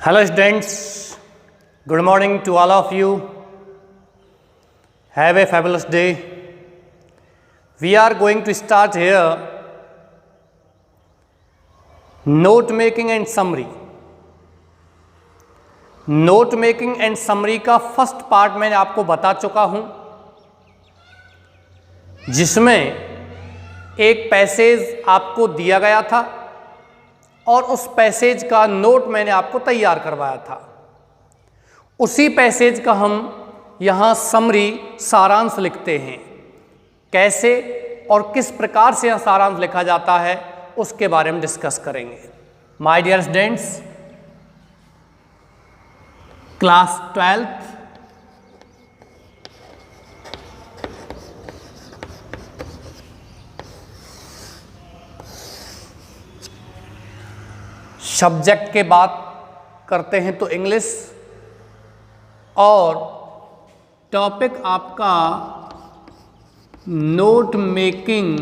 Hello students, good morning to all of you. Have a fabulous day. We are going to start here note making and summary. Note making and summary का first part मैंने आपको बता चुका हूं, जिसमें एक passage आपको दिया गया था और उस पैसेज का नोट मैंने आपको तैयार करवाया था। उसी पैसेज का हम यहाँ समरी सारांश लिखते हैं। कैसे और किस प्रकार से यह सारांश लिखा जाता है उसके बारे में डिस्कस करेंगे। My dear students, class 12th subject के बात करते हैं तो इंग्लिश, और टॉपिक आपका note making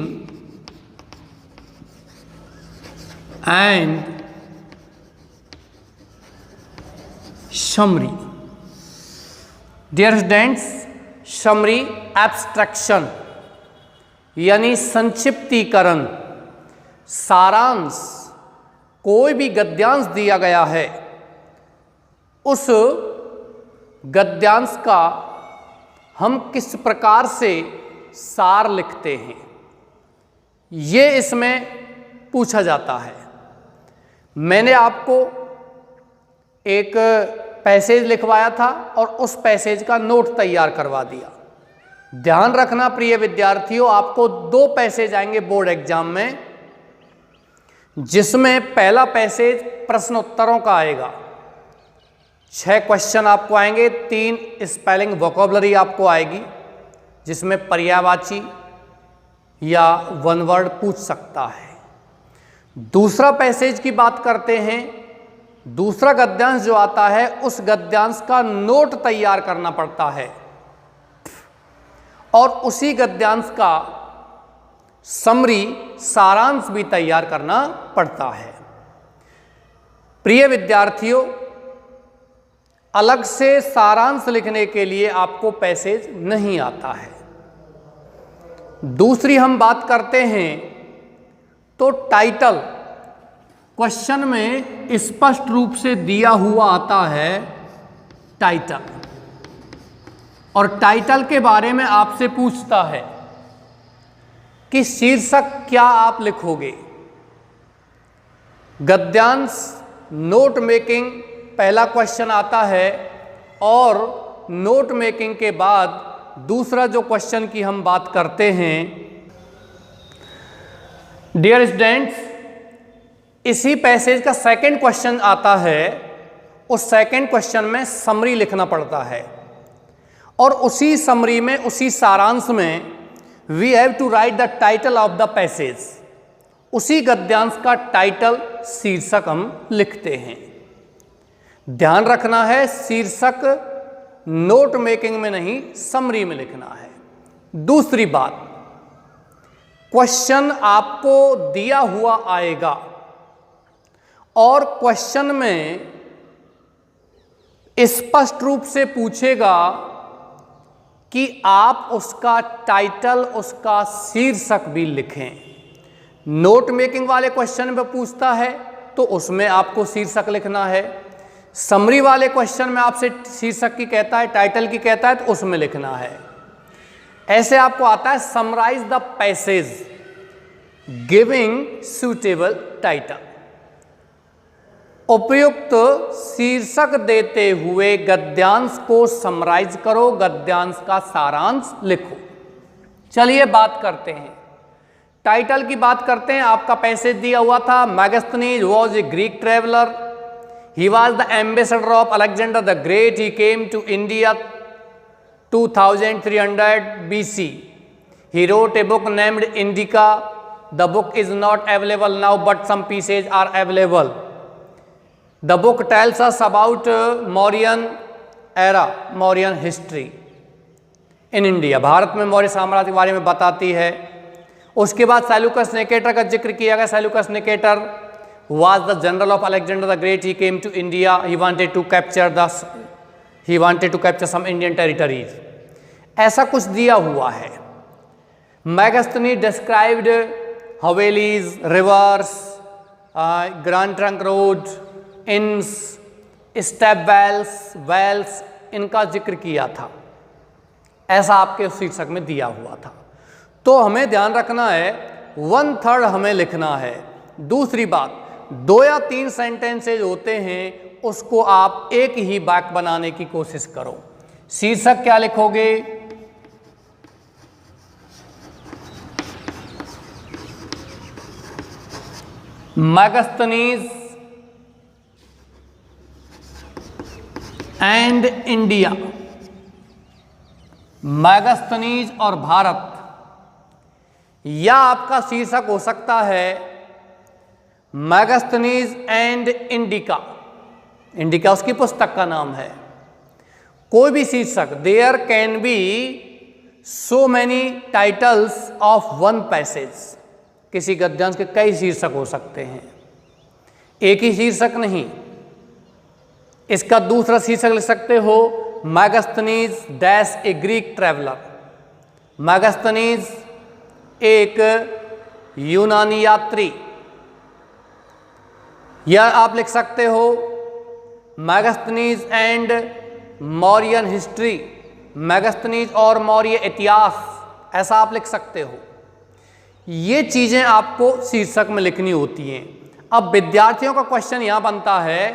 and summary. Dear students, summary abstraction यानी संक्षिप्तीकरण, सारांश। कोई भी गद्यांश दिया गया है, उस गद्यांश का हम किस प्रकार से सार लिखते हैं, ये इसमें पूछा जाता है। मैंने आपको एक पैसेज लिखवाया था और उस पैसेज का नोट तैयार करवा दिया। ध्यान रखना प्रिय विद्यार्थियों, आपको 2 पैसेज आएंगे बोर्ड एग्जाम में, जिसमें पहला पैसेज प्रश्न उत्तरों का आएगा। 6 क्वेश्चन आपको आएंगे, 3 स्पेलिंग वोकैबुलरी आपको आएगी, जिसमें पर्यायवाची या वन वर्ड पूछ सकता है। दूसरा पैसेज की बात करते हैं। दूसरा गद्यांश जो आता है, उस गद्यांश का नोट तैयार करना पड़ता है और उसी गद्यांश का समरी सारांश भी तैयार करना पड़ता है। प्रिय विद्यार्थियों, अलग से सारांश लिखने के लिए आपको पैसेज नहीं आता है। दूसरी हम बात करते हैं तो टाइटल। क्वेश्चन में स्पष्ट रूप से दिया हुआ आता है टाइटल, और टाइटल के बारे में आपसे पूछता है कि शीर्षक क्या आप लिखोगे। गद्यांश नोट मेकिंग पहला क्वेश्चन आता है, और नोट मेकिंग के बाद दूसरा जो क्वेश्चन की हम बात करते हैं। डियर स्टूडेंट्स, इसी पैसेज का सेकंड क्वेश्चन आता है। उस सेकंड क्वेश्चन में समरी लिखना पड़ता है, और उसी समरी में, उसी सारांश में we have to write the title of the passage. उसी गद्यांश का टाइटल, शीर्षक हम लिखते हैं। ध्यान रखना है, शीर्षक नोट मेकिंग में नहीं, समरी में लिखना है। दूसरी बात, क्वेश्चन आपको दिया हुआ आएगा और क्वेश्चन में स्पष्ट रूप से पूछेगा कि आप उसका टाइटल, उसका शीर्षक भी लिखें। नोट मेकिंग वाले क्वेश्चन में पूछता है तो उसमें आपको शीर्षक लिखना है। समरी वाले क्वेश्चन में आपसे शीर्षक की कहता है, टाइटल की कहता है, तो उसमें लिखना है। ऐसे आपको आता है summarize the passage giving suitable title. उपयुक्त शीर्षक देते हुए गद्यांश को समराइज करो, गद्यांश का सारांश लिखो। चलिए बात करते हैं, टाइटल की बात करते हैं। आपका पैसेज दिया हुआ था, Megasthenes was a Greek traveller, he was the ambassador of Alexander the great, he came to India 2300 BC, he wrote a book named Indica, the book is not available now but some pieces are available. The book tells us about Mauryan era, Mauryan history in India. Bharat में मौर्य साम्राज्य के बारे में बताती है। उसके बाद Seleucus Nicator का जिक्र किया गया। Seleucus Nicator was the general of Alexander the Great. He came to India. He wanted to capture some Indian territories. ऐसा कुछ दिया हुआ है. Megasthenes described havelis, reverse, grand trunk road, इंस, स्टेप वेल्स, इनका जिक्र किया था. ऐसा आपके शीर्षक में दिया हुआ था. तो हमें ध्यान रखना है 1/3 हमें लिखना है. दूसरी बात, 2 या 3 सेंटेंसेज होते हैं, उसको आप एक ही वाक्य बनाने की कोशिश करो. शीर्षक क्या लिखोगे? Megasthenes and India. मैगस्थनीज और भारत. या आपका शीर्षक हो सकता है मैगस्थनीज एंड इंडिका. इंडिका उसकी पुस्तक का नाम है. कोई भी शीर्षक, there can be so many titles of one passage. किसी गद्यांश के कई शीर्षक हो सकते हैं, एक ही शीर्षक नहीं. इसका दूसरा शीर्षक लिख सकते हो मैगस्थनीज डैश ए ग्रीक ट्रैवलर. मैगस्थनीज एक यूनानी यात्री. या आप लिख सकते हो Megasthenes and Mauryan history. Megasthenes और मौर्य इतिहास, ऐसा आप लिख सकते हो. ये चीज़ें आपको शीर्षक में लिखनी होती हैं. अब विद्यार्थियों का क्वेश्चन यहां बनता है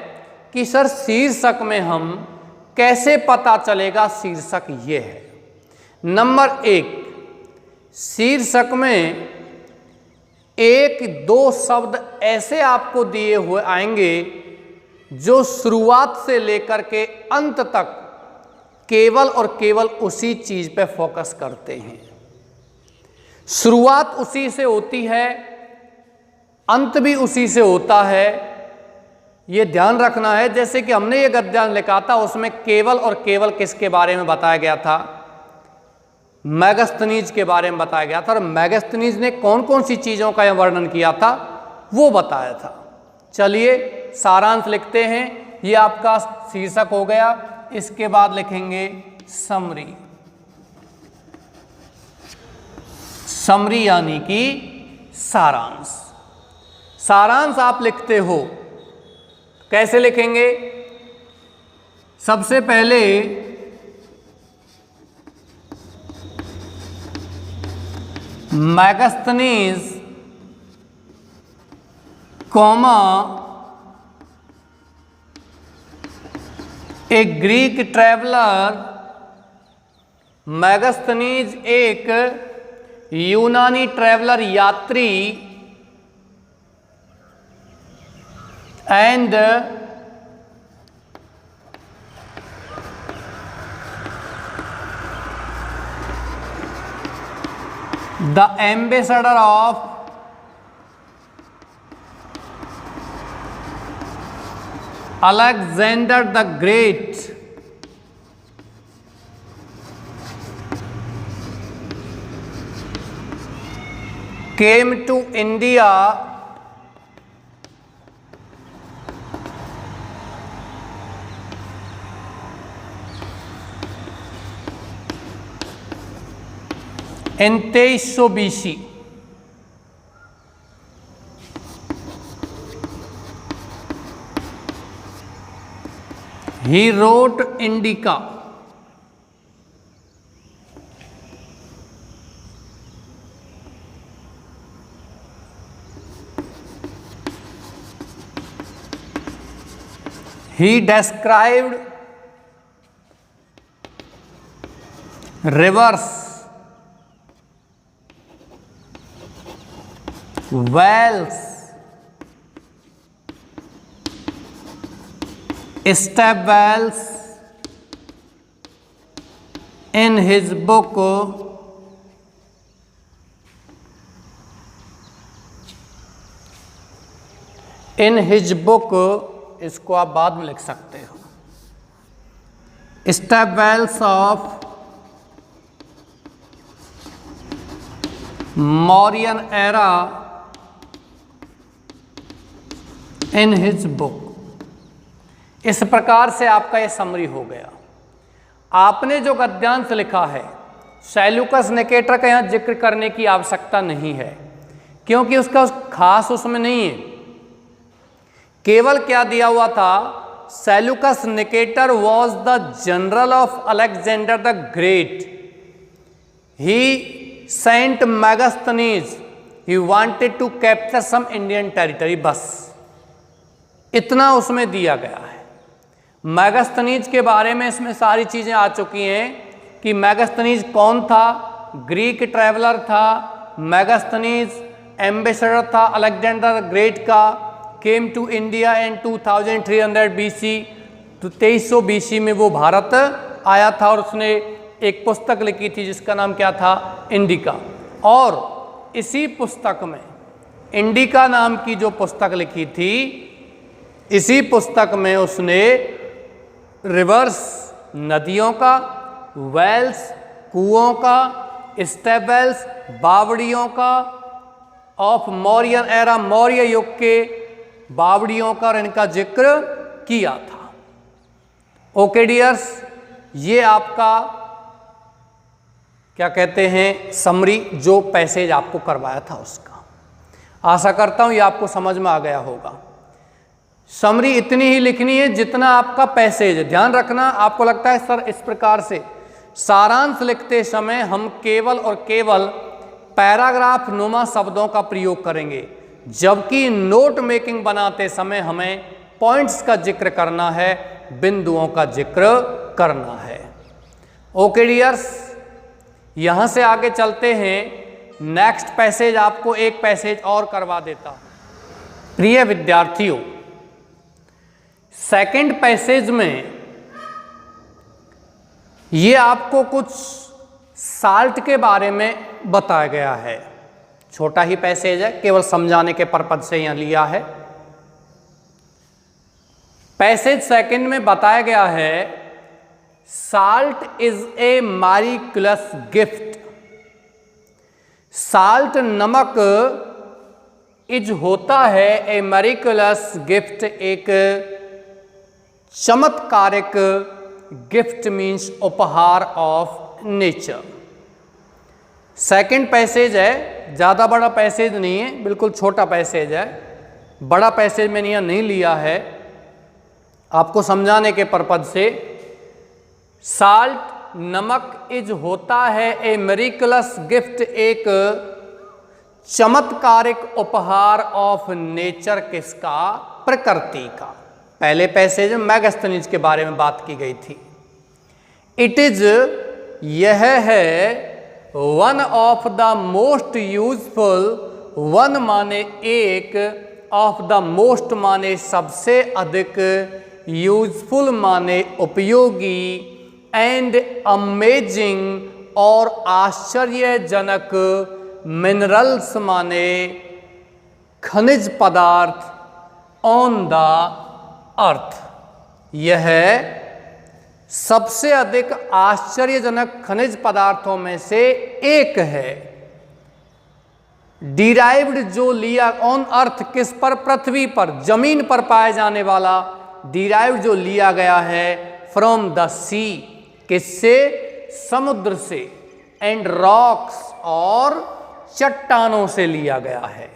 कि सर शीर्षक में हम कैसे पता चलेगा शीर्षक ये है. नंबर 1, शीर्षक में 1-2 शब्द ऐसे आपको दिए हुए आएंगे जो शुरुआत से लेकर के अंत तक केवल और केवल उसी चीज पे फोकस करते हैं. शुरुआत उसी से होती है, अंत भी उसी से होता है. ये ध्यान रखना है. जैसे कि हमने ये गद्यांश लिखा था, उसमें केवल और केवल किसके बारे में बताया गया था? मैगस्थनीज के बारे में बताया गया था. और मैगस्थनीज ने कौन कौन सी चीज़ों का वर्णन किया था वो बताया था. चलिए सारांश लिखते हैं. ये आपका शीर्षक हो गया. इसके बाद लिखेंगे समरी. समरी यानी कि सारांश. सारांश आप लिखते हो, कैसे लिखेंगे? सबसे पहले मैगस्थनीज कॉमा ए ग्रीक ट्रैवलर. मैगस्थनीज एक यूनानी ट्रैवलर यात्री and the ambassador of Alexander the Great. Came to India in 2300 BC. He wrote Indica. He described rivers, wells, step wells in his book इसको आप बाद में लिख सकते हो. Step wells of Mauryan era in his book. इस प्रकार से आपका ये समरी हो गया। आपने जो गद्यांश लिखा है, सैल्यूकस निकेटर का यहाँ जिक्र करने की आवश्यकता नहीं है, क्योंकि उसका खास उसमें नहीं है। केवल क्या दिया हुआ था, Seleucus Nicator was the general of Alexander the great, he sent Megasthenes, he wanted to capture some Indian territory, बस इतना उसमें दिया गया है। मैगस्थनीज के बारे में इसमें सारी चीज़ें आ चुकी हैं कि मैगस्थनीज कौन था, ग्रीक ट्रैवलर था। मैगस्थनीज एम्बेसडर था अलेक्जेंडर ग्रेट का, came to India in 2300 BC, तो 2300 BC में वो भारत आया था और उसने एक पुस्तक लिखी थी जिसका नाम क्या था, इंडिका। और इसी पुस्तक में, इंडिका नाम की जो पुस्तक लिखी थी, इसी पुस्तक में उसने रिवर्स नदियों का, वेल्स कुओं का, स्टेबल्स बावड़ियों का, ऑफ मौर्यन एरा, मौर्य युग के बावड़ियों का और इनका जिक्र किया था। ओके डियर्स, ये आपका क्या कहते हैं समरी, जो पैसेज आपको करवाया था उसका। आशा करता हूं ये आपको समझ में आ गया होगा। समरी इतनी ही लिखनी है जितना आपका पैसेज है। ध्यान रखना, आपको लगता है सर इस प्रकार से सारांश लिखते समय हम केवल और केवल पैराग्राफ नुमा शब्दों का प्रयोग करेंगे, जबकि नोट मेकिंग बनाते समय हमें पॉइंट्स का जिक्र करना है, बिंदुओं का जिक्र करना है। ओके डियर्स, यहां से आगे चलते हैं। नेक्स्ट पैसेज आपको एक पैसेज और करवा देता हूं। प्रिय विद्यार्थियों, सेकंड पैसेज में ये आपको कुछ साल्ट के बारे में बताया गया है। छोटा ही पैसेज है, केवल समझाने के पर्पज से यहां लिया है। पैसेज सेकंड में बताया गया है, salt is a miraculous gift. Salt नमक इज होता है ए मैरिकुलस गिफ्ट, एक चमत्कारिक गिफ्ट मीन्स उपहार ऑफ नेचर। सेकंड पैसेज है, ज़्यादा बड़ा पैसेज नहीं है, बिल्कुल छोटा पैसेज है। बड़ा पैसेज मैंने यहाँ नहीं लिया है, आपको समझाने के पर्पज से। साल्ट नमक इज होता है ए मेरिकुलस गिफ्ट, एक चमत्कारिक उपहार ऑफ नेचर, किसका, प्रकृति का। पहले पैसेज में मैगस्थनीज के बारे में बात की गई थी। इट इज, यह है, one of the most useful, one माने एक, ऑफ द मोस्ट माने सबसे अधिक, यूजफुल माने उपयोगी, एंड अमेजिंग और आश्चर्यजनक, मिनरल्स माने खनिज पदार्थ, ऑन द अर्थ, यह सबसे अधिक आश्चर्यजनक खनिज पदार्थों में से एक है। डिराइव्ड, जो लिया, ऑन अर्थ, किस पर, पृथ्वी पर, जमीन पर पाए जाने वाला, डिराइव्ड जो लिया गया है, फ्रॉम द सी, किससे, समुद्र से, एंड रॉक्स और चट्टानों से लिया गया है।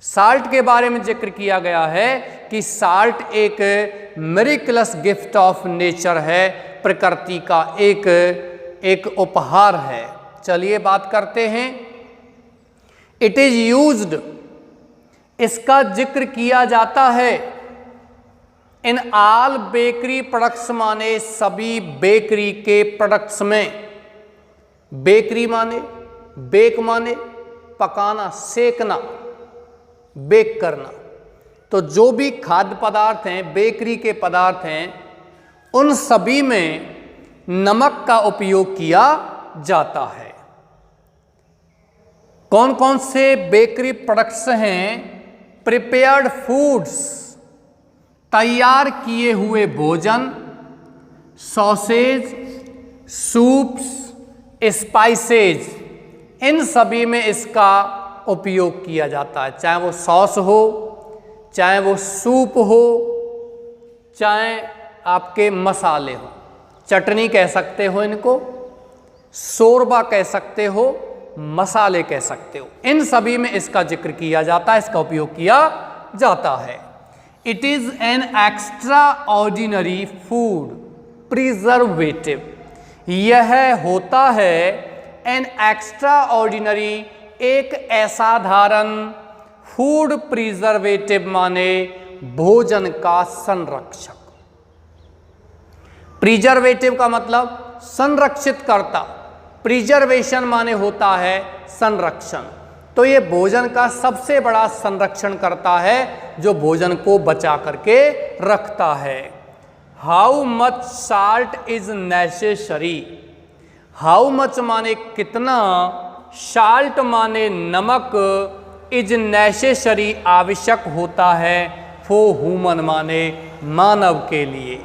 साल्ट के बारे में जिक्र किया गया है कि साल्ट एक मिरेकलस गिफ्ट ऑफ नेचर है, प्रकृति का एक उपहार है। चलिए बात करते हैं। इट इज यूज्ड, इसका जिक्र किया जाता है, इन ऑल बेकरी प्रोडक्ट्स माने सभी बेकरी के प्रोडक्ट्स में। बेकरी माने, बेक माने पकाना, सेकना, बेक करना। तो जो भी खाद्य पदार्थ हैं, बेकरी के पदार्थ हैं, उन सभी में नमक का उपयोग किया जाता है। कौन कौन से बेकरी प्रोडक्ट्स हैं? प्रिपेयर्ड फूड्स, तैयार किए हुए भोजन, सॉसेज, सूप्स, स्पाइसेज, इन सभी में इसका उपयोग किया जाता है। चाहे वो सॉस हो, चाहे वो सूप हो, चाहे आपके मसाले हो, चटनी कह सकते हो इनको, शोरबा कह सकते हो, मसाले कह सकते हो, इन सभी में इसका जिक्र किया जाता है, इसका उपयोग किया जाता है। It is an extra ordinary food preservative, यह होता है एन एक्स्ट्रा ऑर्डिनरी, एक असाधारण, फूड प्रिजर्वेटिव माने भोजन का संरक्षक। प्रिजर्वेटिव का मतलब संरक्षित करता, प्रिजर्वेशन माने होता है संरक्षण, तो ये भोजन का सबसे बड़ा संरक्षण करता है, जो भोजन को बचा करके रखता है। How much salt is necessary, how much माने कितना, साल्ट माने नमक, इज नेसेसरी आवश्यक होता है, फॉर ह्यूमन माने मानव के लिए।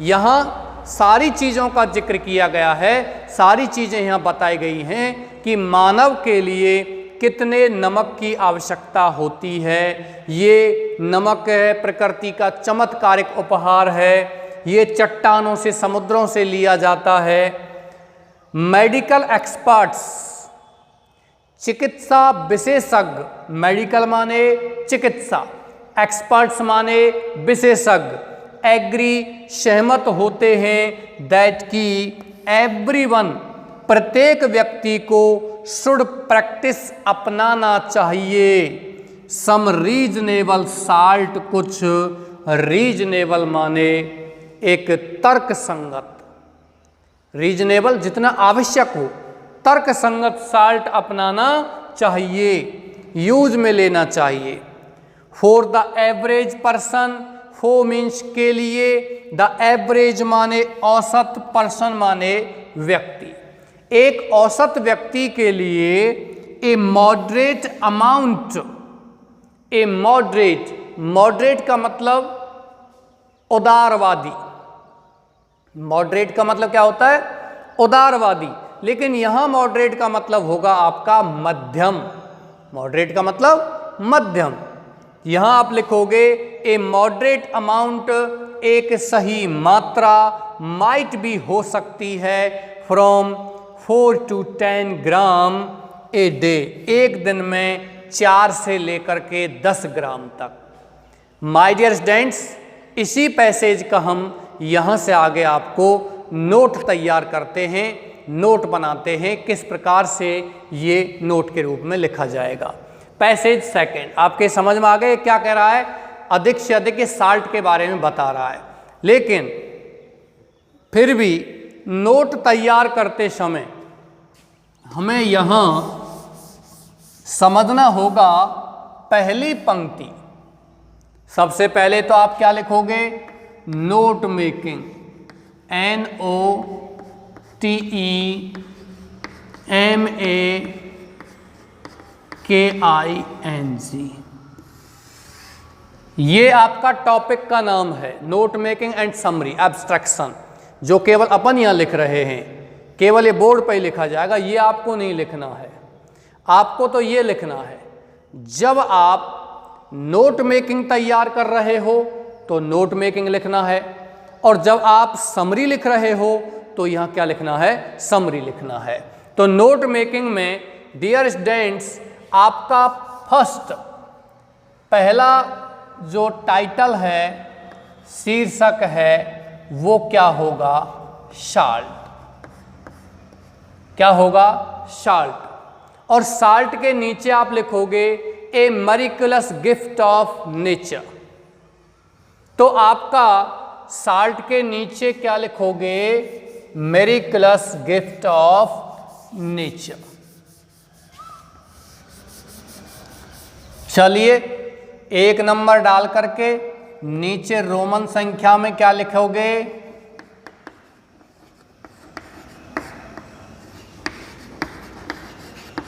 यहाँ सारी चीज़ों का जिक्र किया गया है, सारी चीज़ें यहाँ बताई गई हैं कि मानव के लिए कितने नमक की आवश्यकता होती है। ये नमक है, प्रकृति का चमत्कारिक उपहार है, ये चट्टानों से, समुद्रों से लिया जाता है। मेडिकल एक्सपर्ट्स, चिकित्सा विशेषज्ञ, मेडिकल माने चिकित्सा, एक्सपर्ट्स माने विशेषज्ञ, एग्री सहमत होते हैं दैट की एवरीवन, प्रत्येक व्यक्ति को शुड प्रैक्टिस अपनाना चाहिए सम रीजनेबल साल्ट, कुछ रीजनेबल माने एक तर्क संगत, रीजनेबल जितना आवश्यक हो, तर्क संगत साल्ट अपनाना चाहिए, यूज में लेना चाहिए। फॉर द एवरेज पर्सन, फो मीन्स के लिए, द एवरेज माने औसत, पर्सन माने व्यक्ति, एक औसत व्यक्ति के लिए ए मॉडरेट अमाउंट, ए मॉडरेट, मॉडरेट का मतलब उदारवादी, मॉडरेट का मतलब क्या होता है, उदारवादी, लेकिन यहां मॉडरेट का मतलब होगा आपका मध्यम, मॉडरेट का मतलब मध्यम। यहां आप लिखोगे ए मॉडरेट अमाउंट, एक सही मात्रा, माइट भी हो सकती है, from 4 to 10 gram a day, एक दिन में 4 से लेकर के 10 ग्राम तक। माय डियर स्टूडेंट्स, इसी पैसेज का हम यहाँ से आगे आपको नोट तैयार करते हैं, नोट बनाते हैं, किस प्रकार से ये नोट के रूप में लिखा जाएगा। पैसेज सेकंड, आपके समझ में आ गए क्या कह रहा है, अधिक से अधिक ये साल्ट के बारे में बता रहा है, लेकिन फिर भी नोट तैयार करते समय हमें यहाँ समझना होगा पहली पंक्ति। सबसे पहले तो आप क्या लिखोगे, नोट मेकिंग, NOTEMAKING, ये आपका टॉपिक का नाम है, note making and summary abstraction, जो केवल अपन यहाँ लिख रहे हैं, केवल ये बोर्ड पर ही लिखा जाएगा, ये आपको नहीं लिखना है, आपको तो ये लिखना है। जब आप नोट मेकिंग तैयार कर रहे हो तो नोट मेकिंग लिखना है, और जब आप समरी लिख रहे हो तो यहाँ क्या लिखना है, समरी लिखना है। तो नोट मेकिंग में डियर स्टूडेंट्स, आपका फर्स्ट, पहला जो टाइटल है, शीर्षक है, वो क्या होगा, साल्ट, क्या होगा, साल्ट। और साल्ट के नीचे आप लिखोगे ए मरिकुलस गिफ्ट ऑफ नेचर, तो आपका साल्ट के नीचे क्या लिखोगे, मेरिकुलस गिफ्ट ऑफ नेचर। चलिए एक नंबर डाल करके नीचे रोमन संख्या में क्या लिखोगे,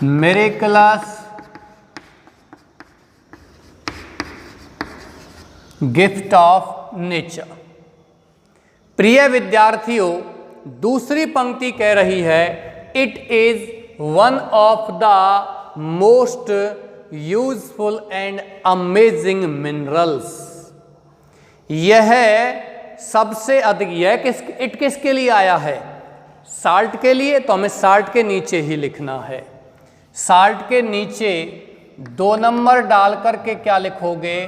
मेरिकुलस गिफ्ट ऑफ नेचर। प्रिय विद्यार्थियों, दूसरी पंक्ति कह रही है, it is one of the most useful and amazing minerals. यह सबसे अधिक, इट किसके लिए आया है? साल्ट के लिए। तो हमें साल्ट के नीचे ही लिखना है। साल्ट के नीचे 2 नंबर डाल करके क्या लिखोगे?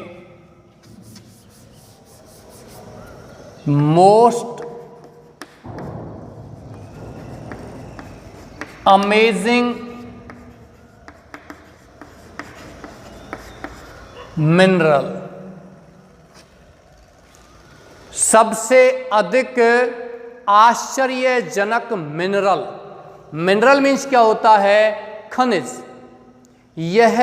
Most amazing mineral. सबसे अधिक आश्चर्यजनक मिनरल। मिनरल मीन्स क्या होता है? खनिज। यह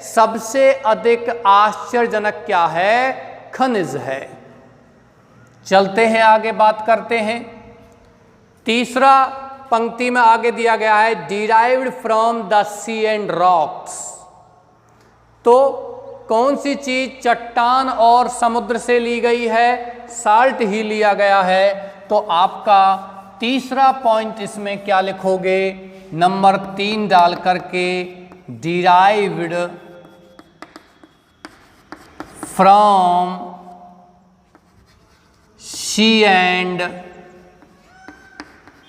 सबसे अधिक आश्चर्यजनक क्या है? खनिज है। चलते हैं आगे, बात करते हैं। तीसरा पंक्ति में आगे दिया गया है derived from the sea and rocks. तो कौन सी चीज चट्टान और समुद्र से ली गई है? साल्ट ही लिया गया है। तो आपका तीसरा पॉइंट इसमें क्या लिखोगे? नंबर 3 डाल करके derived from sea and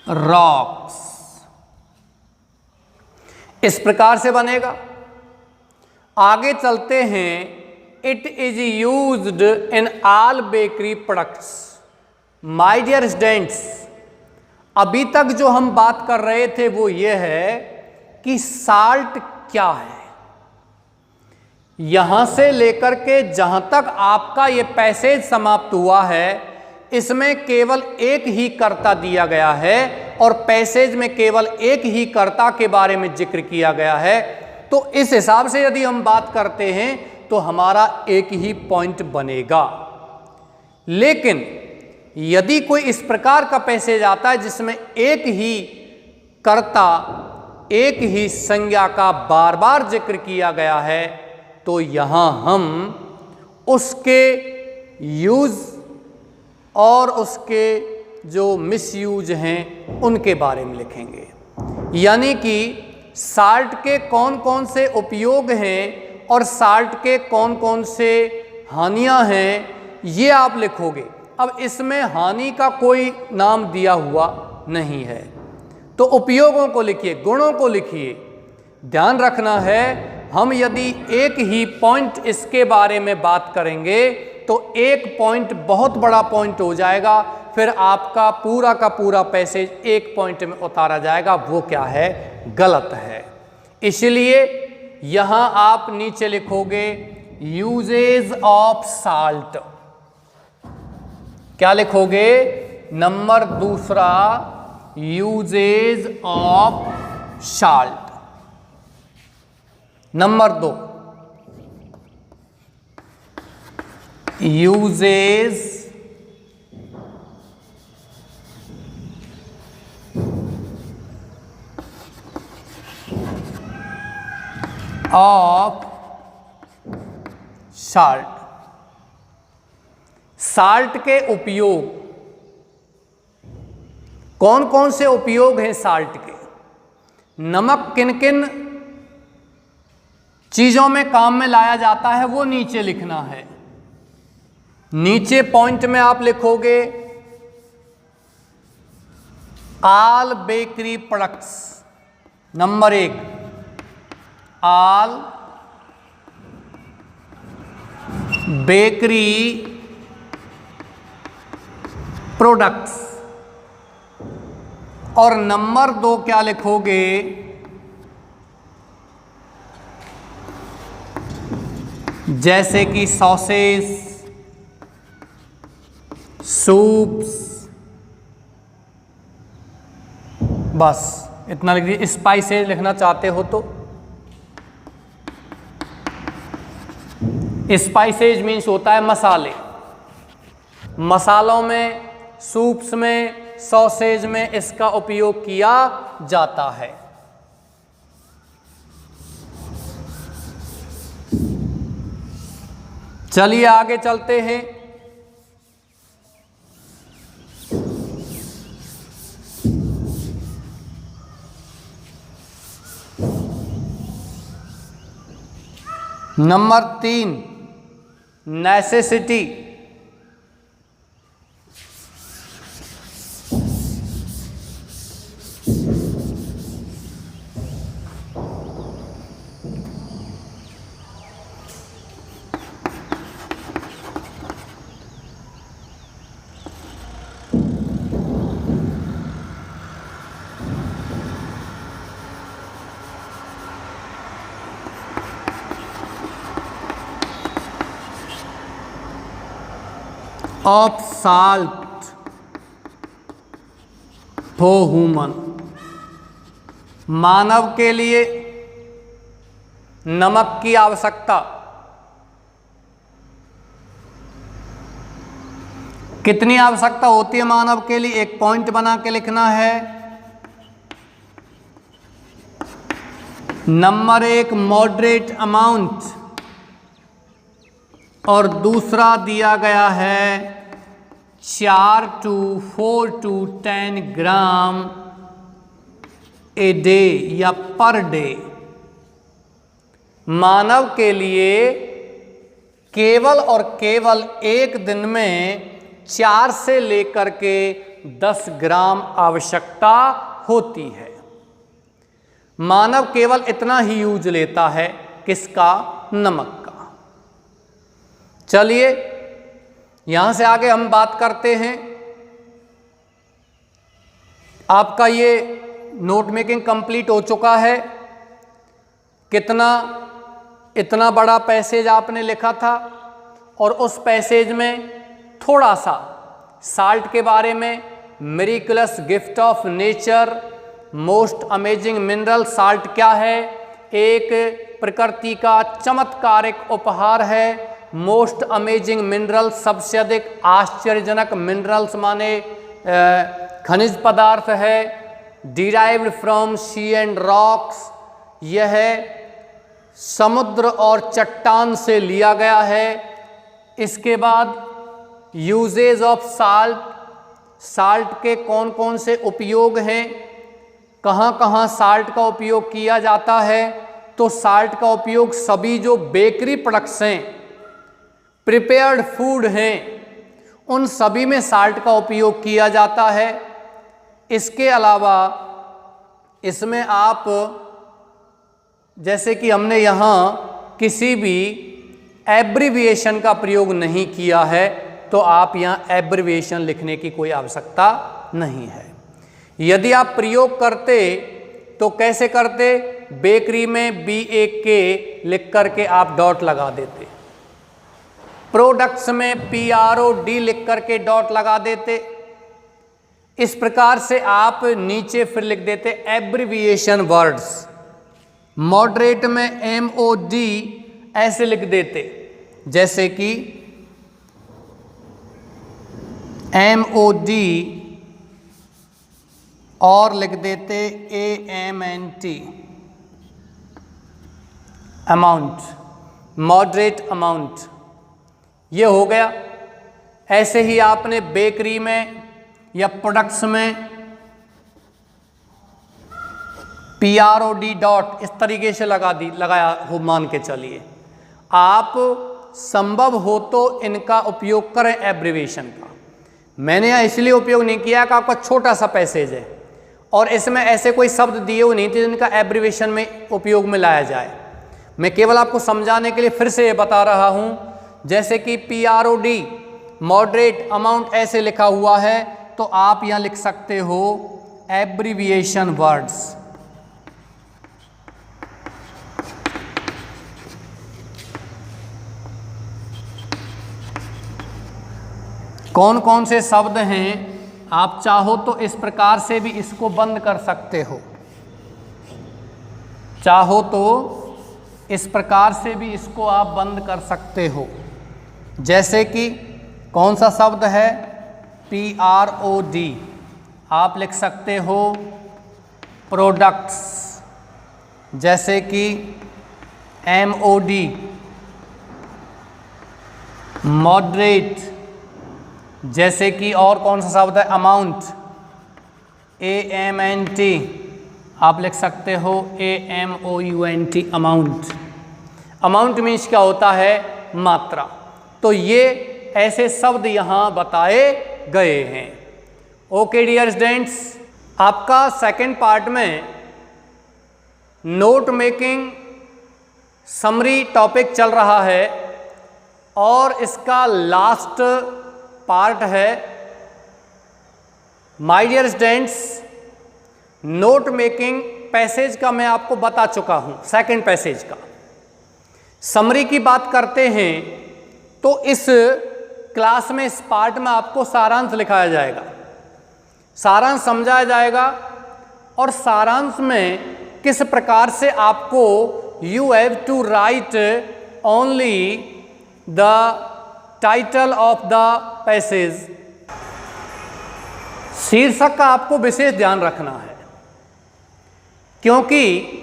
rocks. इस प्रकार से बनेगा। आगे चलते हैं। It is used in all bakery products. My dear students, अभी तक जो हम बात कर रहे थे वो ये है कि साल्ट क्या है। यहां से लेकर के जहां तक आपका ये पैसेज समाप्त हुआ है, इसमें केवल एक ही कर्ता दिया गया है और पैसेज में केवल एक ही कर्ता के बारे में जिक्र किया गया है। तो इस हिसाब से यदि हम बात करते हैं तो हमारा एक ही पॉइंट बनेगा। लेकिन यदि कोई इस प्रकार का पैसेज आता है जिसमें एक ही कर्ता, एक ही संज्ञा का बार बार जिक्र किया गया है, तो यहां हम उसके यूज और उसके जो मिसयूज हैं उनके बारे में लिखेंगे। यानी कि साल्ट के कौन कौन से उपयोग हैं और साल्ट के कौन कौन से हानियां हैं, ये आप लिखोगे। अब इसमें हानि का कोई नाम दिया हुआ नहीं है, तो उपयोगों को लिखिए, गुणों को लिखिए। ध्यान रखना है, हम यदि एक ही पॉइंट इसके बारे में बात करेंगे तो एक पॉइंट बहुत बड़ा पॉइंट हो जाएगा, फिर आपका पूरा का पूरा पैसेज एक पॉइंट में उतारा जाएगा, वो क्या है? गलत है। इसलिए यहां आप नीचे लिखोगे यूजेज ऑफ साल्ट। क्या लिखोगे? Number 2 uses of salt. Number 2 uses of salt. Salt के उपयोग, कौन कौन से उपयोग हैं साल्ट के? नमक किन किन चीजों में काम में लाया जाता है वो नीचे लिखना है। नीचे पॉइंट में आप लिखोगे all bakery products. Number 1 all bakery products. और नंबर 2 क्या लिखोगे? जैसे कि सॉसेज, सूप्स, बस इतना लिख दीजिए। स्पाइसेज लिखना चाहते हो तो स्पाइसेज मीन्स होता है मसाले। मसालों में, सूप्स में, सॉसेज में इसका उपयोग किया जाता है। चलिए आगे चलते हैं। Number 3 necessity. Of salt for human. मानव के लिए नमक की आवश्यकता कितनी आवश्यकता होती है मानव के लिए, एक पॉइंट बना के लिखना है। नंबर 1 मॉडरेट अमाउंट और दूसरा दिया गया है 4 to 4 to 10 gram a day या पर डे। मानव के लिए केवल और केवल एक दिन में 4 से लेकर के 10 ग्राम आवश्यकता होती है। मानव केवल इतना ही यूज लेता है, किसका? नमक का। चलिए यहां से आगे हम बात करते हैं। आपका ये नोट मेकिंग कंप्लीट हो चुका है। कितना इतना बड़ा पैसेज आपने लिखा था और उस पैसेज में थोड़ा सा साल्ट के बारे में, miraculous gift of nature, most amazing mineral, salt क्या है? एक प्रकृति का चमत्कारिक उपहार है। मोस्ट अमेजिंग मिनरल, सबसे अधिक आश्चर्यजनक मिनरल्स माने खनिज पदार्थ है। Derived from sea and rocks, यह समुद्र और चट्टान से लिया गया है। इसके बाद यूजेज ऑफ साल्ट, साल्ट के कौन कौन से उपयोग हैं, कहाँ कहाँ साल्ट का उपयोग किया जाता है? तो साल्ट का उपयोग सभी जो बेकरी प्रोडक्ट्स हैं, प्रिपेयर्ड फूड हैं, उन सभी में साल्ट का उपयोग किया जाता है। इसके अलावा इसमें आप जैसे कि हमने यहाँ किसी भी एब्रिविएशन का प्रयोग नहीं किया है, तो आप यहाँ एब्रिविएशन लिखने की कोई आवश्यकता नहीं है। यदि आप प्रयोग करते तो कैसे करते? बेकरी में BAK लिख करके आप डॉट लगा देते, प्रोडक्ट्स में PROD लिख करके डॉट लगा देते। इस प्रकार से आप नीचे फिर लिख देते एब्रिविएशन वर्ड्स। मॉडरेट में MOD ऐसे लिख देते, जैसे कि MOD और लिख देते AMNT, अमाउंट, मॉडरेट अमाउंट। ये हो गया। ऐसे ही आपने बेकरी में या प्रोडक्ट्स में PROD डॉट इस तरीके से लगाया हो, मान के चलिए। आप संभव हो तो इनका उपयोग करें एब्रिविएशन का। मैंने यहाँ इसलिए उपयोग नहीं किया कि आपका छोटा सा पैसेज है और इसमें ऐसे कोई शब्द दिए हुए नहीं थे जिनका एब्रिविएशन में उपयोग में लाया जाए। मैं केवल आपको समझाने के लिए फिर से ये बता रहा हूँ। जैसे कि PROD मॉडरेट अमाउंट ऐसे लिखा हुआ है, तो आप यहाँ लिख सकते हो एब्रिविएशन वर्ड्स। कौन कौन से शब्द हैं, आप चाहो तो इस प्रकार से भी इसको बंद कर सकते हो, चाहो तो इस प्रकार से भी इसको आप बंद कर सकते हो। जैसे कि कौन सा शब्द है? PROD आप लिख सकते हो प्रोडक्ट्स। जैसे कि MOD मॉडरेट। जैसे कि और कौन सा शब्द है? अमाउंट। AMNT आप लिख सकते हो AMOUNT अमाउंट। अमाउंट मीन्स क्या होता है, मात्रा। तो ये ऐसे शब्द यहाँ बताए गए हैं। ओके डियर स्टूडेंट्स, आपका सेकंड पार्ट में नोट मेकिंग समरी टॉपिक चल रहा है और इसका लास्ट पार्ट है। My dear students, note making passage का मैं आपको बता चुका हूँ, सेकंड पैसेज का। समरी की बात करते हैं तो इस क्लास में, इस पार्ट में आपको सारांश लिखाया जाएगा, सारांश समझाया जाएगा और सारांश में किस प्रकार से आपको you have to write only the title of the passage. शीर्षक का आपको विशेष ध्यान रखना है, क्योंकि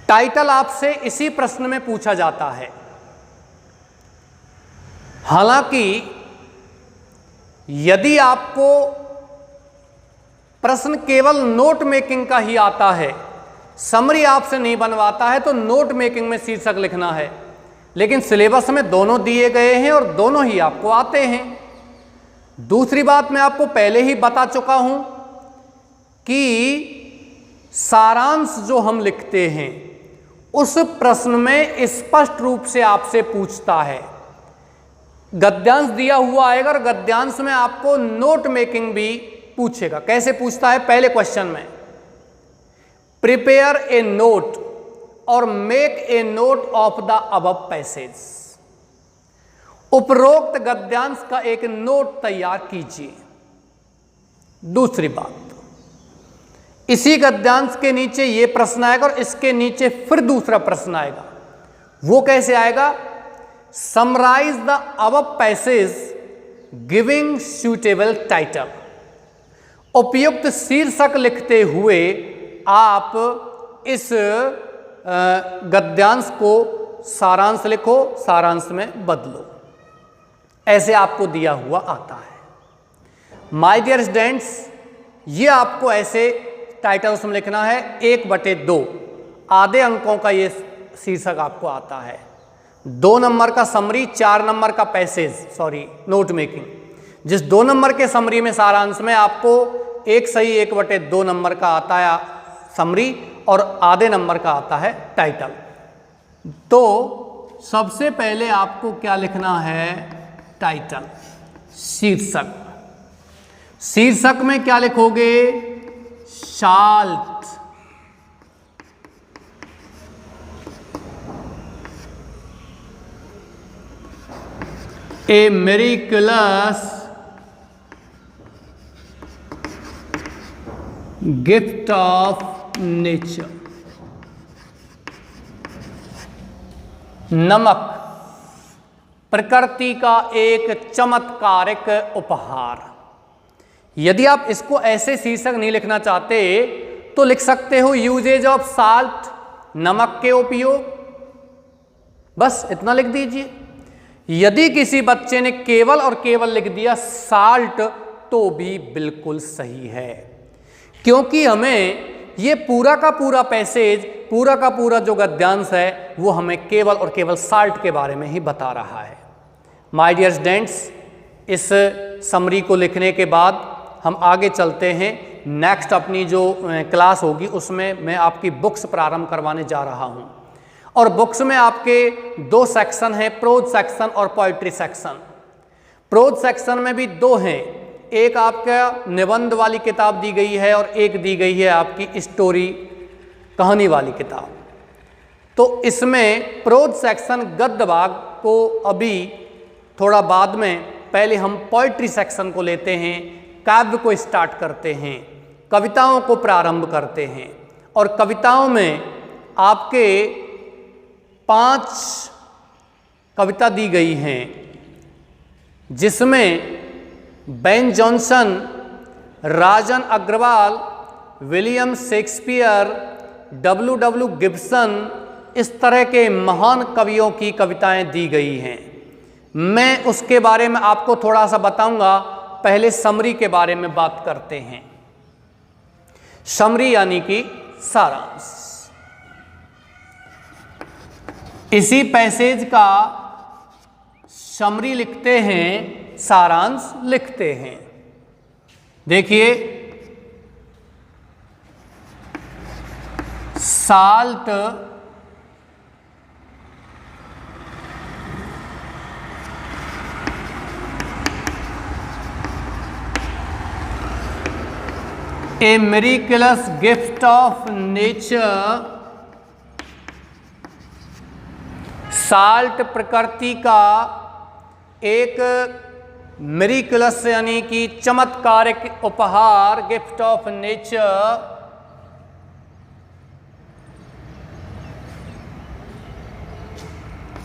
टाइटल आपसे इसी प्रश्न में पूछा जाता है। हालांकि यदि आपको प्रश्न केवल नोट मेकिंग का ही आता है, समरी आपसे नहीं बनवाता है, तो नोट मेकिंग में शीर्षक लिखना है। लेकिन सिलेबस में दोनों दिए गए हैं और दोनों ही आपको आते हैं। दूसरी बात मैं आपको पहले ही बता चुका हूं कि सारांश जो हम लिखते हैं उस प्रश्न में स्पष्ट रूप से आपसे पूछता है। गद्यांश दिया हुआ आएगा और गद्यांश में आपको नोट मेकिंग भी पूछेगा। कैसे पूछता है? पहले क्वेश्चन में प्रिपेयर ए नोट और make a note of the above passage, उपरोक्त गद्यांश का एक नोट तैयार कीजिए। दूसरी बात, इसी गद्यांश के नीचे ये प्रश्न आएगा और इसके नीचे फिर दूसरा प्रश्न आएगा। वो कैसे आएगा? Summarise the above passage giving suitable title. उपयुक्त शीर्षक लिखते हुए आप इस गद्यांश को सारांश लिखो, सारांश में बदलो। ऐसे आपको दिया हुआ आता है। माय डियर स्टूडेंट्स, ये आपको ऐसे टाइटल्स में लिखना है। 1/2 आधे अंकों का ये शीर्षक आपको आता है। 2 नंबर का समरी, 4 नंबर का पैसेज, नोट मेकिंग। जिस 2 नंबर के समरी में, सारांश में आपको 1 सही 1/2 नंबर का आता है समरी और आधे नंबर का आता है टाइटल। तो सबसे पहले आपको क्या लिखना है? टाइटल, शीर्षक। शीर्षक में क्या लिखोगे? Salt, A miraculous gift of nature. नमक, प्रकृति का एक चमत्कारिक उपहार। यदि आप इसको ऐसे शीर्षक नहीं लिखना चाहते तो लिख सकते हो यूजेज ऑफ साल्ट, नमक के उपयोग, बस इतना लिख दीजिए। यदि किसी बच्चे ने केवल और केवल लिख दिया साल्ट तो भी बिल्कुल सही है, क्योंकि हमें ये पूरा का पूरा पैसेज, पूरा का पूरा जो गद्यांश है वो हमें केवल और केवल साल्ट के बारे में ही बता रहा है। माय डियर स्टूडेंट्स, इस समरी को लिखने के बाद हम आगे चलते हैं। नेक्स्ट अपनी जो क्लास होगी उसमें मैं आपकी बुक्स प्रारंभ करवाने जा रहा हूं और बुक्स में आपके 2 सेक्शन हैं, प्रोज सेक्शन और पोइट्री सेक्शन। प्रोज सेक्शन में भी 2 हैं, एक आपका निबंध वाली किताब दी गई है और एक दी गई है आपकी स्टोरी, कहानी वाली किताब। तो इसमें प्रोज सेक्शन गद्य भाग को अभी थोड़ा बाद में, पहले हम पोइट्री सेक्शन को लेते हैं, काव्य को स्टार्ट करते हैं, कविताओं को प्रारंभ करते हैं। और कविताओं में आपके 5 कविता दी गई हैं, जिसमें Ben Jonson, Rajan Agrawal, William Shakespeare, W.W. Gibson, इस तरह के महान कवियों की कविताएं दी गई हैं। मैं उसके बारे में आपको थोड़ा सा बताऊंगा। पहले समरी के बारे में बात करते हैं। समरी यानी कि सारांश। इसी पैसेज का समरी लिखते हैं, सारांश लिखते हैं। देखिए, salt A miracles gift of nature. Salt प्रकृति का एक मिरेकलस यानी कि चमत्कारिक उपहार, gift of nature,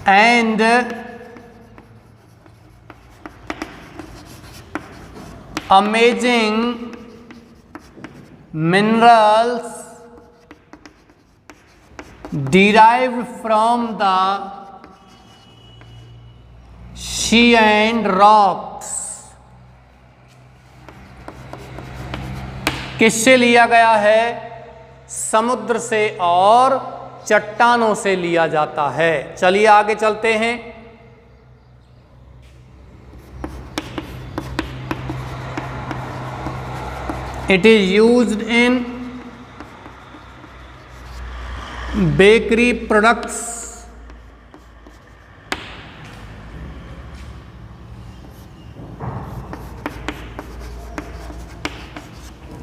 and amazing minerals derived from the sea and rocks। किससे लिया गया है? समुद्र से और चट्टानों से लिया जाता है। चलिए आगे चलते हैं। It is used in bakery products,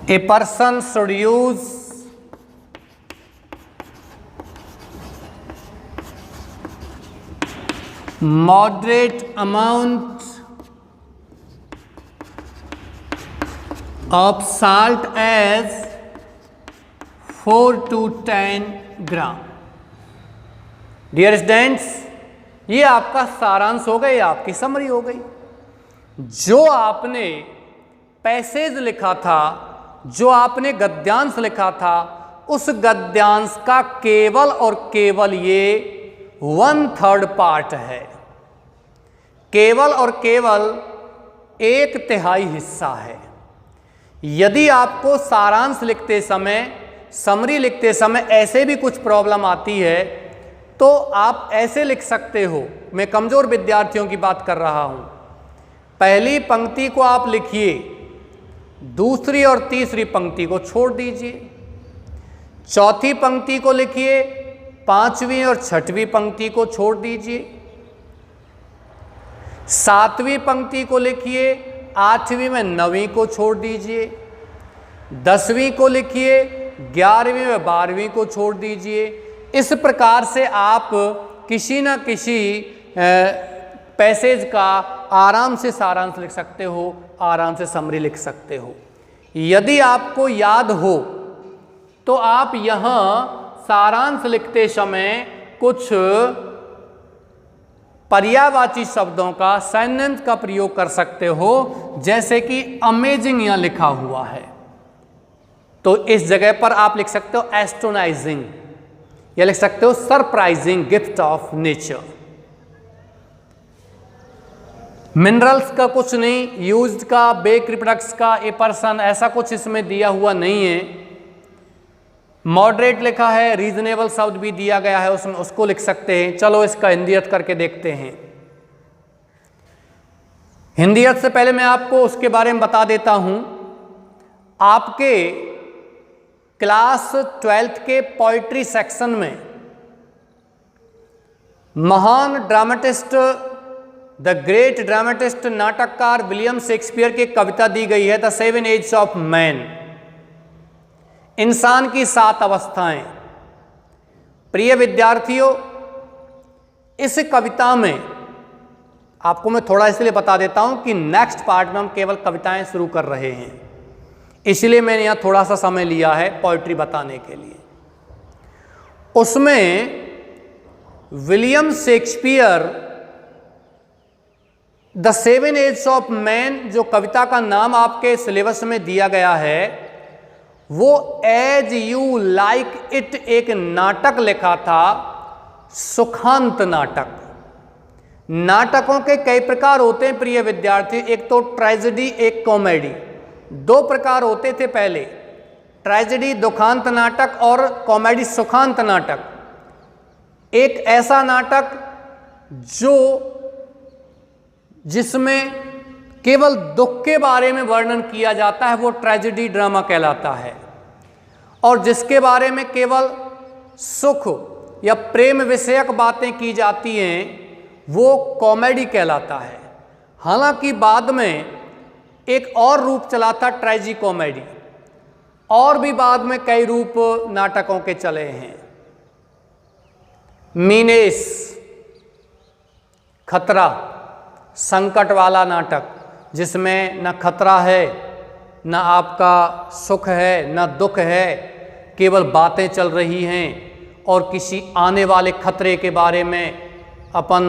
a person should use moderate amount of salt as 4 to 10 gram. Dear students, ये आपका सारांश हो गया, ये आपकी समरी हो गई। जो आपने पैसेज लिखा था, जो आपने गद्यांश लिखा था, उस गद्यांश का केवल और केवल ये 1/3 पार्ट है, केवल और केवल 1/3 हिस्सा है। यदि आपको सारांश लिखते समय, समरी लिखते समय ऐसे भी कुछ प्रॉब्लम आती है तो आप ऐसे लिख सकते हो। मैं कमज़ोर विद्यार्थियों की बात कर रहा हूँ। पहली पंक्ति को आप लिखिए, दूसरी और तीसरी पंक्ति को छोड़ दीजिए। चौथी पंक्ति को लिखिए, पांचवी और छठवीं पंक्ति को छोड़ दीजिए। सातवीं पंक्ति को लिखिए, आठवीं में नवीं को छोड़ दीजिए। 10वीं को लिखिए, 11वीं में 12वीं को छोड़ दीजिए। इस प्रकार से आप किसी न किसी पैसेज का आराम से सारांश लिख सकते हो, आराम से समरी लिख सकते हो। यदि आपको याद हो तो आप यहाँ सारांश लिखते समय कुछ पर्यायवाची शब्दों का, साइनेंस का प्रयोग कर सकते हो, जैसे कि अमेजिंग यहाँ लिखा हुआ है तो इस जगह पर आप लिख सकते हो एस्ट्रोनाइजिंग, या लिख सकते हो surprising gift of nature. Minerals का कुछ नहीं, यूज्ड का, बेकरी प्रोडक्ट्स का, ए पर्सन, ऐसा कुछ इसमें दिया हुआ नहीं है। मॉडरेट लिखा है, रीजनेबल शब्द भी दिया गया है उसमें, उसको लिख सकते हैं। चलो इसका हिंदियत करके देखते हैं। हिंदियत से पहले मैं आपको उसके बारे में बता देता हूं। आपके क्लास 12th के पोइट्री सेक्शन में महान ड्रामेटिस्ट, द ग्रेट ड्रामेटिस्ट, नाटककार विलियम शेक्सपियर की कविता दी गई है, द 7 एजेस ऑफ मैन, इंसान की 7 अवस्थाएं। प्रिय विद्यार्थियों, इस कविता में आपको मैं थोड़ा इसलिए बता देता हूं कि नेक्स्ट पार्ट में हम केवल कविताएं शुरू कर रहे हैं, इसलिए मैंने यहां थोड़ा सा समय लिया है पोइट्री बताने के लिए। उसमें William Shakespeare the 7 ages of man, जो कविता का नाम आपके सिलेबस में दिया गया है, वो एज यू लाइक इट एक नाटक लिखा था, सुखांत नाटक। नाटकों के कई प्रकार होते हैं प्रिय विद्यार्थी, एक तो ट्रेजेडी, एक कॉमेडी, 2 प्रकार होते थे पहले, ट्रेजेडी दुखांत नाटक और कॉमेडी सुखांत नाटक। एक ऐसा नाटक जिसमें केवल दुख के बारे में वर्णन किया जाता है वो ट्रेजेडी ड्रामा कहलाता है, और जिसके बारे में केवल सुख या प्रेम विषयक बातें की जाती हैं वो कॉमेडी कहलाता है। हालांकि बाद में एक और रूप चला था ट्रेजी कॉमेडी, और भी बाद में कई रूप नाटकों के चले हैं। मीनेस, खतरा, संकट वाला नाटक जिसमें न खतरा है न आपका सुख है न दुख है, केवल बातें चल रही हैं और किसी आने वाले खतरे के बारे में अपन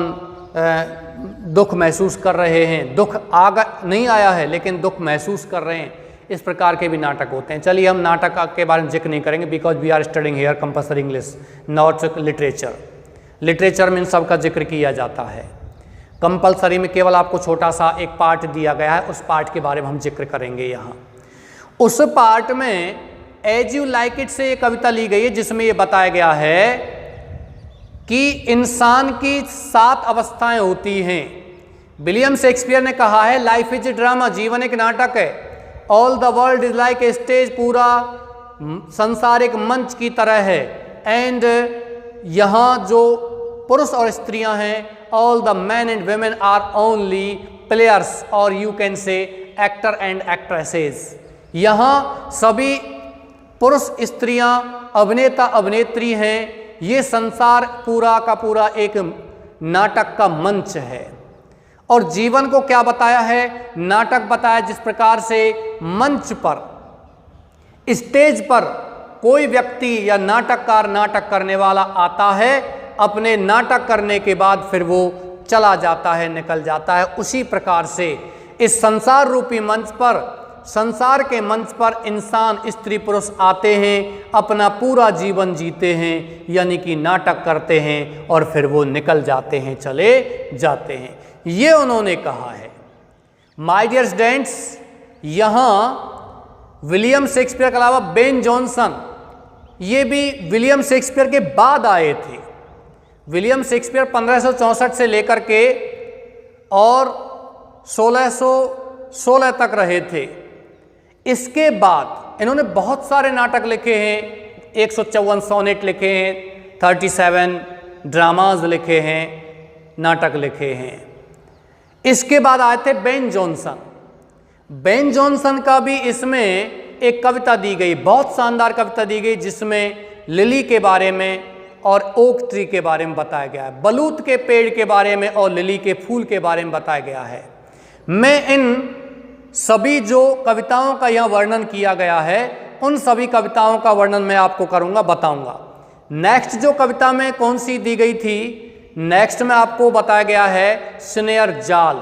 दुख महसूस कर रहे हैं। दुख नहीं आया है लेकिन दुख महसूस कर रहे हैं। इस प्रकार के भी नाटक होते हैं। चलिए हम नाटक के बारे में जिक्र नहीं करेंगे because we are studying here compulsory English not literature. Literature में इन सब का जिक्र किया जाता है। कंपल्सरी में केवल आपको छोटा सा एक पार्ट दिया गया है, उस पार्ट के बारे में हम जिक्र करेंगे यहाँ। उस पार्ट में एज यू लाइक इट से ये कविता ली गई है जिसमें ये बताया गया है कि इंसान की 7 अवस्थाएं होती हैं। विलियम शेक्सपियर ने कहा है लाइफ इज ए ड्रामा, जीवन एक नाटक है। All the world is like a stage, पूरा संसार एक मंच की तरह है। एंड यहाँ जो पुरुष और स्त्रियां हैं, all the man and women are only players, और you can say actor and actresses. यहाँ सभी पुरुष स्त्रियां अभिनेता अभिनेत्री हैं। ये संसार पूरा का पूरा एक नाटक का मंच है। और जीवन को क्या बताया है? नाटक बताया, जिस प्रकार से मंच पर, स्टेज पर कोई व्यक्ति या नाटककार, नाटक करने वाला आता है, अपने नाटक करने के बाद फिर वो चला जाता है, निकल जाता है। उसी प्रकार से इस संसार रूपी मंच पर, संसार के मंच पर इंसान, स्त्री पुरुष आते हैं, अपना पूरा जीवन जीते हैं, यानी कि नाटक करते हैं और फिर वो निकल जाते हैं, चले जाते हैं। ये उन्होंने कहा है। माय डियर स्टूडेंट्स, यहाँ विलियम शेक्सपियर के अलावा बेन जॉनसन, ये भी विलियम शेक्सपियर के बाद आए थे। विलियम शेक्सपियर 1564 से लेकर के और 1616 तक रहे थे। इसके बाद इन्होंने बहुत सारे नाटक लिखे हैं, 154 सोनेट लिखे हैं, 37 ड्रामाज लिखे हैं, नाटक लिखे हैं। इसके बाद आए थे बेन जॉनसन। बेन जॉनसन का भी इसमें एक कविता दी गई, बहुत शानदार कविता दी गई, जिसमें लिली के बारे में और ओक ट्री के बारे में बताया गया है, बलूत के पेड़ के बारे में और लिली के फूल के बारे में बताया गया है। मैं इन सभी जो कविताओं का यहाँ वर्णन किया गया है, उन सभी कविताओं का वर्णन मैं आपको करूँगा, बताऊँगा। नेक्स्ट जो कविता में कौन सी दी गई थी, नेक्स्ट में आपको बताया गया है स्नेयर जाल।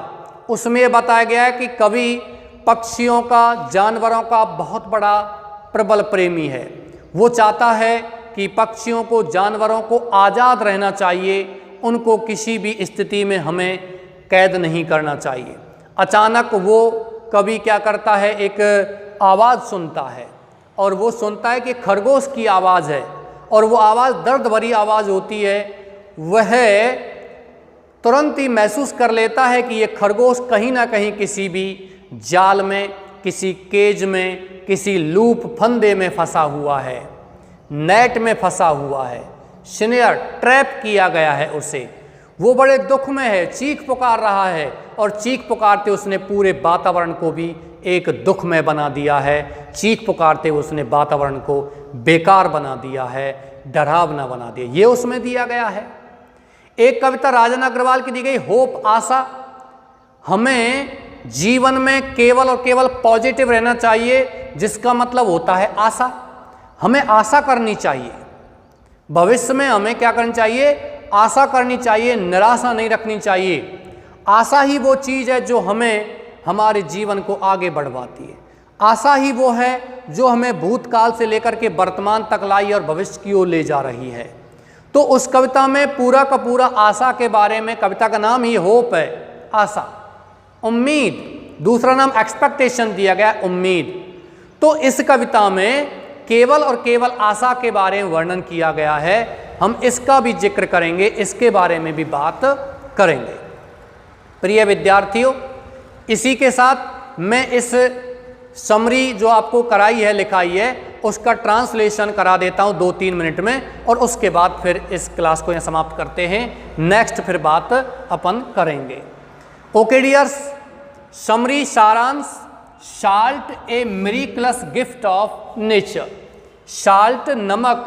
उसमें बताया गया है कि कवि पक्षियों का, जानवरों का बहुत बड़ा प्रबल प्रेमी है। वो चाहता है कि पक्षियों को, जानवरों को आज़ाद रहना चाहिए, उनको किसी भी स्थिति में हमें कैद नहीं करना चाहिए। अचानक वो कवि क्या करता है, एक आवाज़ सुनता है, और वो सुनता है कि खरगोश की आवाज़ है, और वो आवाज़ दर्द भरी आवाज़ होती है। वह तुरंत ही महसूस कर लेता है कि ये खरगोश कहीं ना कहीं किसी भी जाल में, किसी केज में, किसी लूप फंदे में फंसा हुआ है, नेट में फंसा हुआ है, स्नेयर, ट्रैप किया गया है उसे। वो बड़े दुख में है, चीख पुकार रहा है, और चीख पुकारते उसने पूरे वातावरण को भी एक दुख में बना दिया है। चीख पुकारते उसने वातावरण को बेकार बना दिया है, डरावना बना दिया। ये उसमें दिया गया है। एक कविता राजन अग्रवाल की दी गई, होप, आशा। हमें जीवन में केवल और केवल पॉजिटिव रहना चाहिए, जिसका मतलब होता है आशा। हमें आशा करनी चाहिए, भविष्य में हमें क्या करनी चाहिए, आशा करनी चाहिए, निराशा नहीं रखनी चाहिए। आशा ही वो चीज़ है जो हमें, हमारे जीवन को आगे बढ़वाती है। आशा ही वो है जो हमें भूतकाल से लेकर के वर्तमान तक लाई और भविष्य की ओर ले जा रही है। तो उस कविता में पूरा का पूरा आशा के बारे में, कविता का नाम ही होप है, आशा, उम्मीद। दूसरा नाम एक्सपेक्टेशन दिया गया, उम्मीद। तो इस कविता में केवल और केवल आशा के बारे में वर्णन किया गया है। हम इसका भी जिक्र करेंगे, इसके बारे में भी बात करेंगे। प्रिय विद्यार्थियों, इसी के साथ मैं इस समरी जो आपको कराई है, लिखाई है, उसका ट्रांसलेशन करा देता हूं 2-3 मिनट में, और उसके बाद फिर इस क्लास को यहाँ समाप्त करते हैं। नेक्स्ट फिर बात अपन करेंगे। ओके डियर्स, समरी सारांश, salt A miracles gift of nature. Salt नमक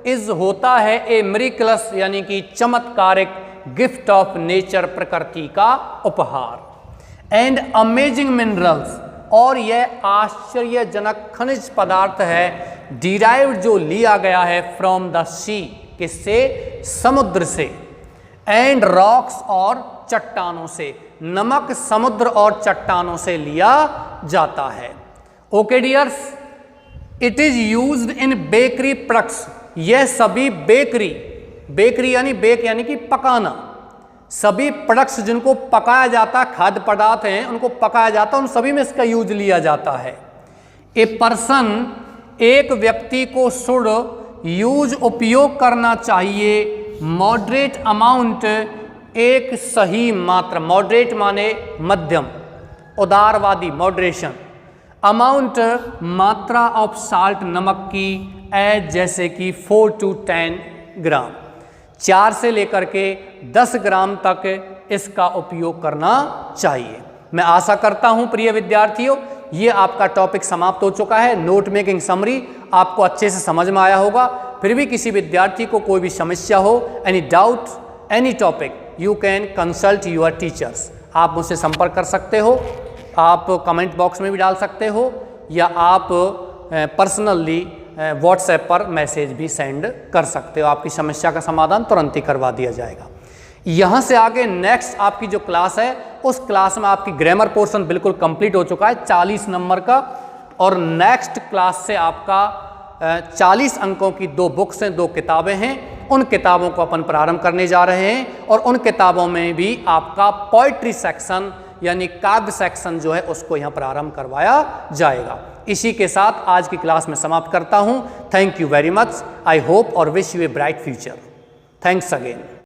इज होता है ए मिरेकलस यानी कि चमत्कारिक गिफ्ट ऑफ नेचर, प्रकृति का उपहार। एंड अमेजिंग मिनरल्स, और यह आश्चर्यजनक खनिज पदार्थ है, डिराइव्ड जो लिया गया है फ्रॉम द सी, किससे, समुद्र से, एंड रॉक्स और चट्टानों से। नमक समुद्र और चट्टानों से लिया जाता है। Okay dears, it is used in bakery products. यह सभी बेकरी, बेकरी यानी बेक यानी कि पकाना, सभी प्रोडक्ट्स जिनको पकाया जाता है, खाद्य पदार्थ हैं उनको पकाया जाता है, उन सभी में इसका यूज लिया जाता है। ए पर्सन, एक व्यक्ति को शुड यूज उपयोग करना चाहिए, मॉडरेट अमाउंट, एक सही मात्रा, मॉडरेट माने मध्यम, उदारवादी, मॉडरेशन, अमाउंट मात्रा ऑफ साल्ट, नमक की, एज जैसे कि 4 to 10 ग्राम, 4 से लेकर के 10 ग्राम तक इसका उपयोग करना चाहिए। मैं आशा करता हूं प्रिय विद्यार्थियों, ये आपका टॉपिक समाप्त हो चुका है। नोट मेकिंग समरी आपको अच्छे से समझ में आया होगा। फिर भी किसी विद्यार्थी को कोई भी समस्या हो, any doubt, any topic, you can consult your teachers. आप मुझसे संपर्क कर सकते हो, आप कमेंट बॉक्स में भी डाल सकते हो, या आप पर्सनली व्हाट्सएप पर मैसेज भी सेंड कर सकते हो। आपकी समस्या का समाधान तुरंत ही करवा दिया जाएगा। यहाँ से आगे नेक्स्ट आपकी जो क्लास है, उस क्लास में आपकी ग्रामर पोर्शन बिल्कुल कंप्लीट हो चुका है 40 नंबर का, और नेक्स्ट क्लास से आपका 40 अंकों की 2 बुक्स हैं, 2 किताबें हैं। उन किताबों को अपन प्रारंभ करने जा रहे हैं, और उन किताबों में भी आपका पोइट्री सेक्शन यानी काव्य सेक्शन जो है उसको यहाँ प्रारंभ करवाया जाएगा। इसी के साथ आज की क्लास में समाप्त करता हूँ। Thank you very much. I hope और wish you a bright future. Thanks again.